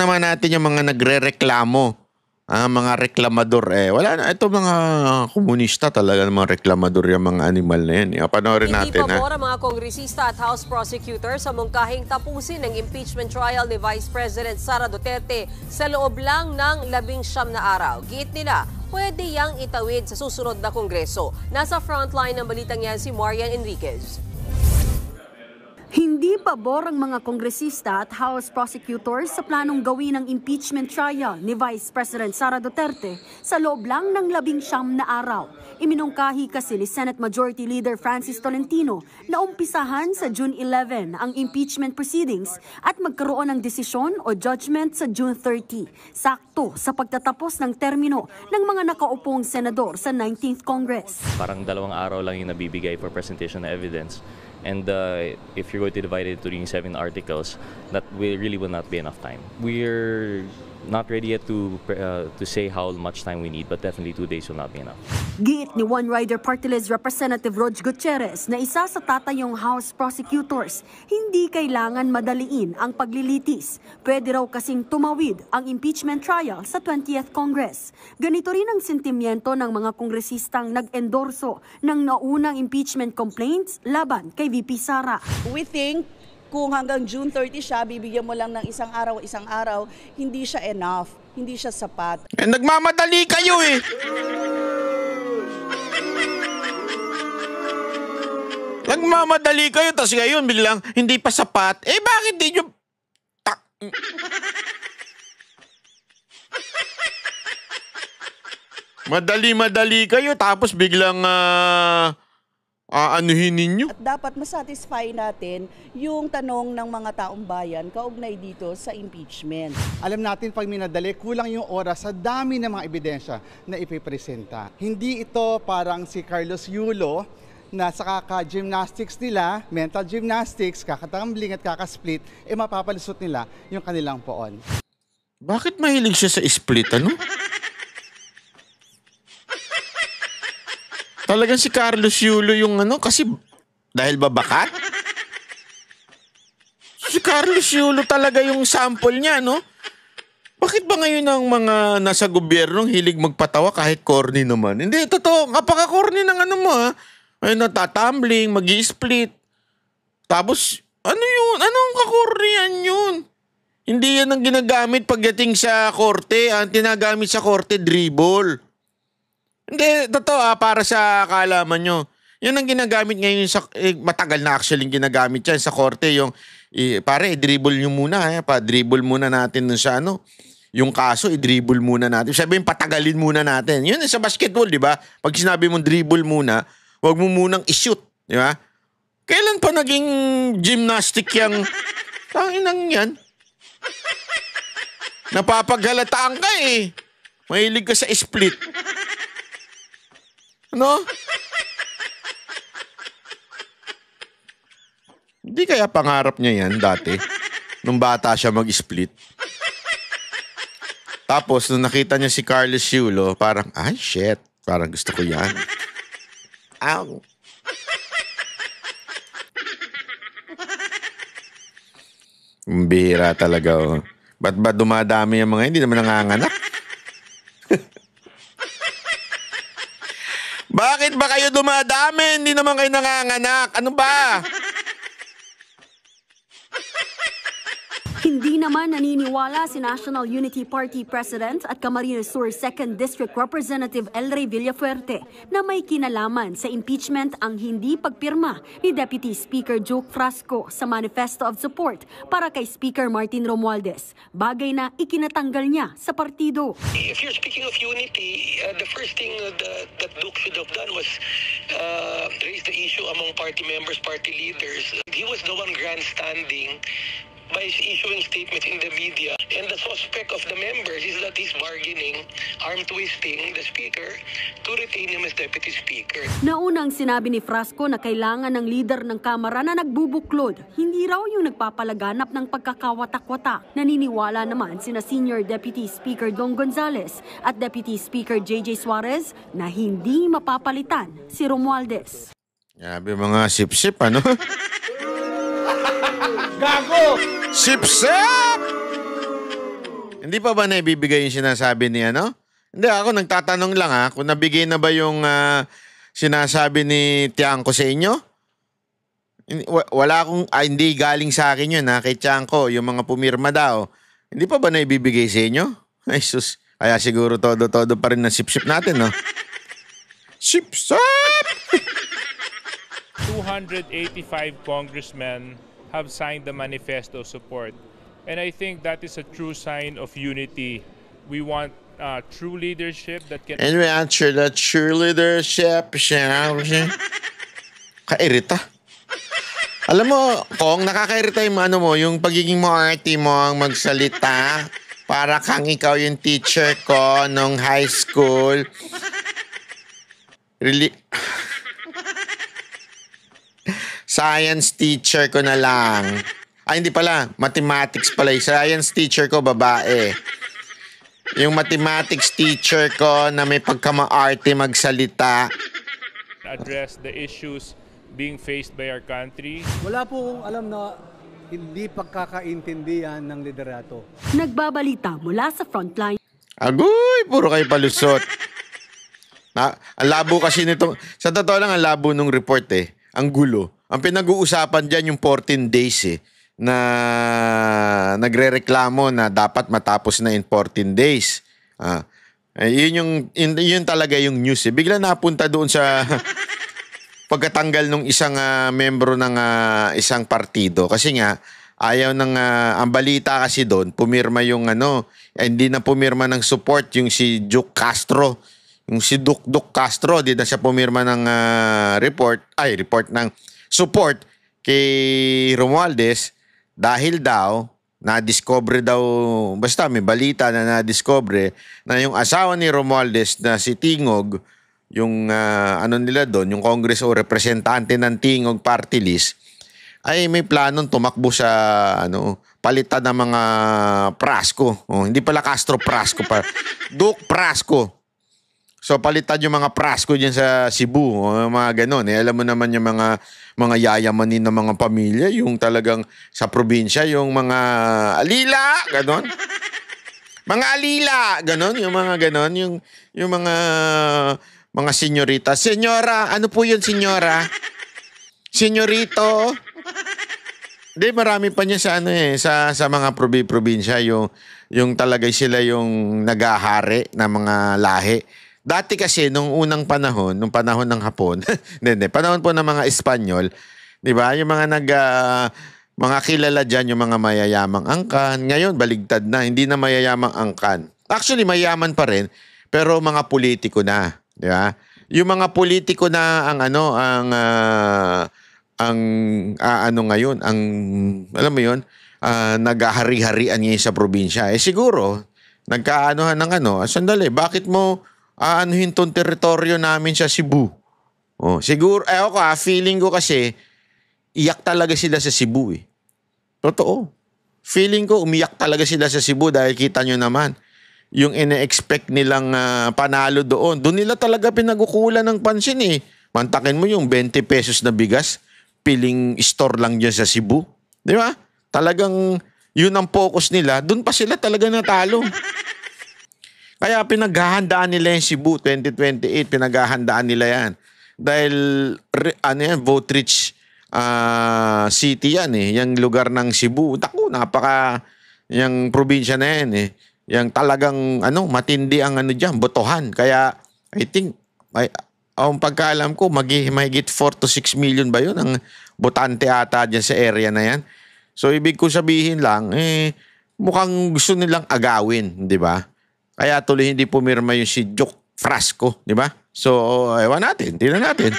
naman natin yung mga nagre-reklamo. Mga reklamador wala na. Ito mga komunista talaga, mga reklamador yung mga animal na yan. Panoorin natin. Hindi pabor ang mga kongresista at House prosecutor sa mungkahing tapusin ng impeachment trial ni Vice President Sara Duterte sa loob lang ng 19 na araw. Giit nila, pwede yang itawid sa susunod na kongreso. Nasa frontline ng balitang yan si Marian Enriquez. Hindi pabor ang mga kongresista at House prosecutors sa planong gawin ang impeachment trial ni Vice President Sara Duterte sa loob lang ng 19 na araw. Iminungkahi kasi ni Senate Majority Leader Francis Tolentino na umpisahan sa June 11 ang impeachment proceedings at magkaroon ng desisyon o judgment sa June 30, sakto sa pagtatapos ng termino ng mga nakaupong senador sa 19th Congress. Parang 2 araw lang yung nabibigay for presentation of evidence. And if you're going to divide it into the 7 articles, that really will not be enough time. We're not ready yet to say how much time we need, but definitely 2 days will not be enough. Giit ni One Rider Party List Representative Rog Gutierrez na isa sa tatayong House prosecutors, hindi kailangan madaliin ang paglilitis. Pwede raw kasing tumawid ang impeachment trial sa 20th Congress. Ganito rin ang sentimiento ng mga kongresistang nag-endorso ng naunang impeachment complaints laban kay VP Sara. We think kung hanggang June 30 siya, bibigyan mo lang ng isang araw, hindi siya enough, hindi siya sapat. Nagmamadali kayo eh. Nagmamadali kayo, tapos ngayon biglang hindi pa sapat. Bakit di nyo... Madali kayo, tapos biglang... anuhin ninyo? At dapat masatisfy natin yung tanong ng mga taong bayan kaugnay dito sa impeachment. Alam natin pag minadali, kulang yung oras sa dami ng mga ebidensya na ipipresenta. Hindi ito parang si Carlos Yulo na sa kaka-gymnastics nila, mental gymnastics, kakatambling at kakasplit, mapapalusot nila yung kanilang poon. Bakit mahilig siya sa split, ano? Talagang si Carlos Yulo yung kasi dahil babakat? Si Carlos Yulo talaga yung sample niya, no? Bakit ba ngayon ang mga nasa gobyerno hilig magpatawa kahit corny naman? Hindi, totoo. Kapaka-corny ng mo, ha? Ay, natatumbling, mag-i-split. Tapos, ano yun? Anong kakornyan yun? Hindi yan ang ginagamit pagdating sa korte. Ang tinagamit sa korte, dribble. Hindi, totoo para sa kaalaman nyo. Yan ang ginagamit ngayon sa, matagal na actually ginagamit yan sa korte. Yung, pare, i-dribble nyo muna. Pa-dribble muna natin sa yung kaso, i-dribble muna natin. Sabihin, patagalin muna natin. Yun sa basketball, di ba? Pag sinabi mong dribble muna, huwag mo munang i-shoot. Di ba? Kailan pa naging gymnastic yung tanginang yan? Napapaghalataan ka eh. Mahilig ka sa split. Ano? Hindi kaya pangarap niya yan dati? Nung bata siya mag-split. Tapos, nung nakita niya si Carlos Yulo, parang, ay, shit. Parang gusto ko yan. Ow. Bihira talaga, oh. Ba't ba dumadami yung mga hindi naman nanganganak? Bakit ba kayo dumadami? Hindi naman kayo nanganganak. Ano ba? Hindi naman naniniwala si National Unity Party President at Camarines Sur 2nd District Representative El Rey Villafuerte na may kinalaman sa impeachment ang hindi pagpirma ni Deputy Speaker Joke Frasco sa Manifesto of Support para kay Speaker Martin Romualdez, bagay na ikinatanggal niya sa partido. If you're speaking of unity, the first thing that Duke should have done was raise the issue among party members, party leaders. He was the one grandstanding by issuing statements in the media. And the suspect of the members is that he's bargaining, arm-twisting the speaker to retain him as deputy speaker. Naunang sinabi ni Frasco na kailangan ng leader ng Kamara na nagbubuklod. Hindi raw yung nagpapalaganap ng pagkakawatak-watak. Naniniwala naman sina Senior Deputy Speaker Dong Gonzales at Deputy Speaker JJ Suarez na hindi mapapalitan si Romualdez. Yabi mga sip-sip, ano? Gago! Sip-sip! Hindi pa ba naibibigay yung sinasabi ni ano? Hindi, ako nagtatanong lang kung nabigay na ba yung sinasabi ni Tiangco sa inyo? Wala akong, hindi galing sa akin yun kay Tiangco, yung mga pumirma daw. Hindi pa ba naibibigay sa inyo? Ay sus, kaya siguro todo-todo pa rin na sip-sip natin, no? Sip-sip! 285 congressmen have signed the manifesto support. And I think that is a true sign of unity. We want true leadership that can... And we answer that true leadership. Kairita. Alam mo, Kong, nakakairita yung yung pagiging maarte mo ang magsalita. Para kang ikaw yung teacher ko nung high school. Really? Science teacher ko na lang. Hindi pala. Mathematics pala. Science teacher ko, babae. Yung mathematics teacher ko na may pagkama-arte magsalita. Address the issues being faced by our country. Wala po akong alam na hindi pagkakaintindihan ng liderato. Nagbabalita mula sa frontline. Agoy, puro kayo palusot. Ang labo kasi nito. Sa totoo lang, ang labo nung report Ang gulo. Ang pinag-uusapan dyan yung 14 days na nagrereklamo na dapat matapos na in 14 days. Yun talaga yung news. Bigla napunta doon sa pagkatanggal ng isang membro ng isang partido. Kasi nga, ayaw ng, ang balita kasi doon, pumirma yung hindi na pumirma ng support yung si Duke Castro. Yung si Duke Castro, di na siya pumirma ng report ng support kay Romualdez dahil daw, na-discover daw, basta may balita na na-discover na yung asawa ni Romualdez na si Tingog, yung nila doon, yung Congress o representante ng Tingog Party List, ay may planong tumakbo sa palitan ng mga Prasco. Hindi pala Castro Prasco pa. Duke Prasco. So palitan yung mga Prasco diyan sa Cebu, mga ganon. Alam mo naman yung mga yayamanin ng mga pamilya, yung talagang sa probinsya, yung mga alila, ganon. Mga alila, ganon, yung mga ganon, yung mga senyorita. Senyora, ano po yun, senyora? Senyorito. Hindi, marami pa niya sa sa mga probinsya, yung talaga sila yung nagahari na mga lahi. Dati kasi, nung unang panahon, nung panahon ng Hapon, panahon po ng mga Espanyol, di ba? Yung mga mga kilala dyan, yung mga mayayamang angkan. Ngayon, baligtad na, hindi na mayayamang angkan. Actually, mayaman pa rin, pero mga politiko na, di ba? Yung mga politiko na ngayon, alam mo yun, naghahari-harian ngayon sa probinsya. Siguro, nagkaanohan ng sandali, bakit mo aanuhin tong teritoryo namin sa Cebu? Siguro, feeling ko kasi, iyak talaga sila sa Cebu Totoo. Feeling ko, umiyak talaga sila sa Cebu dahil kita nyo naman, yung ine-expect nilang panalo doon. Doon nila talaga pinagukulan ng pansin Mantakin mo yung 20 pesos na bigas, piling store lang dyan sa Cebu. Di ba? Talagang yun ang focus nila. Doon pa sila talaga natalo. Kaya pinaghahandaan nila yung Cebu 2028. Pinaghahandaan nila yan. Dahil vote-rich city yan Yung lugar ng Cebu. Naku, yung probinsya na yan Yung talagang matindi ang dyan, botohan. Kaya I think, ang pagkaalam ko, mahigit 4 to 6 million ba yun ang botante ata dyan sa area na yan. So, ibig ko sabihin lang, mukhang gusto nilang agawin, di ba? Kaya tuloy hindi pumirma yung si Duke Prasco, di ba? So, ewan natin, tingnan natin.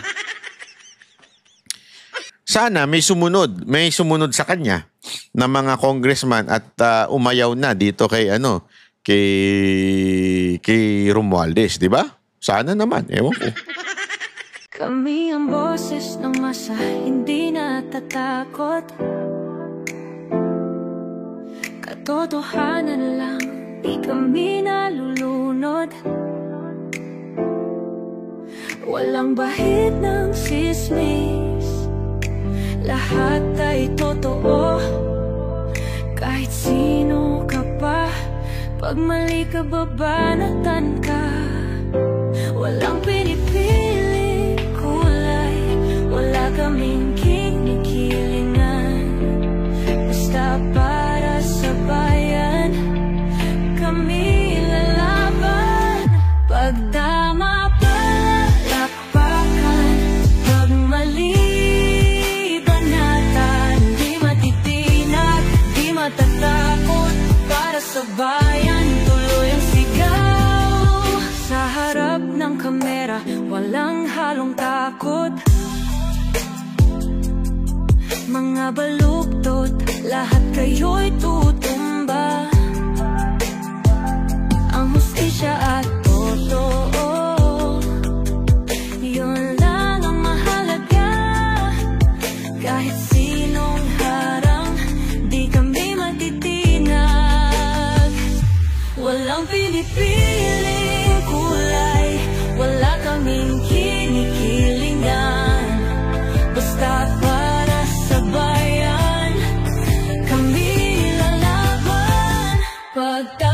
Sana may sumunod sa kanya na mga congressman at umayaw na dito kay kay Romualdez, di ba? Sana naman, ewan ko. Kami ang boses ng masa, hindi natatakot. Katotohanan lang, di kami nalulunod. Walang bahid ng sismis, lahat ay totoo. Kahit sino ka pa, Pag mali ka, babanatan ka. Walang pinipili kulay, wala kaming kinikilingan. Basta para sa bayan, kami lalaban. Pagdama palakpakan, pag mali banatan. Di matitinag, di matatakot, para sa bayan tuloy ang sigaw. Sa harap ng kamera, walang halong takot. Mga baluktot, lahat kayo'y tutumba. Ang hustisya at totoo, yun lang ang mahalaga. Kahit sinong harang, di kami matitinag. Walang pinipiling kulay, wala kaming kinikilingan. Basta para sa bayan, kami lalaban. Pagka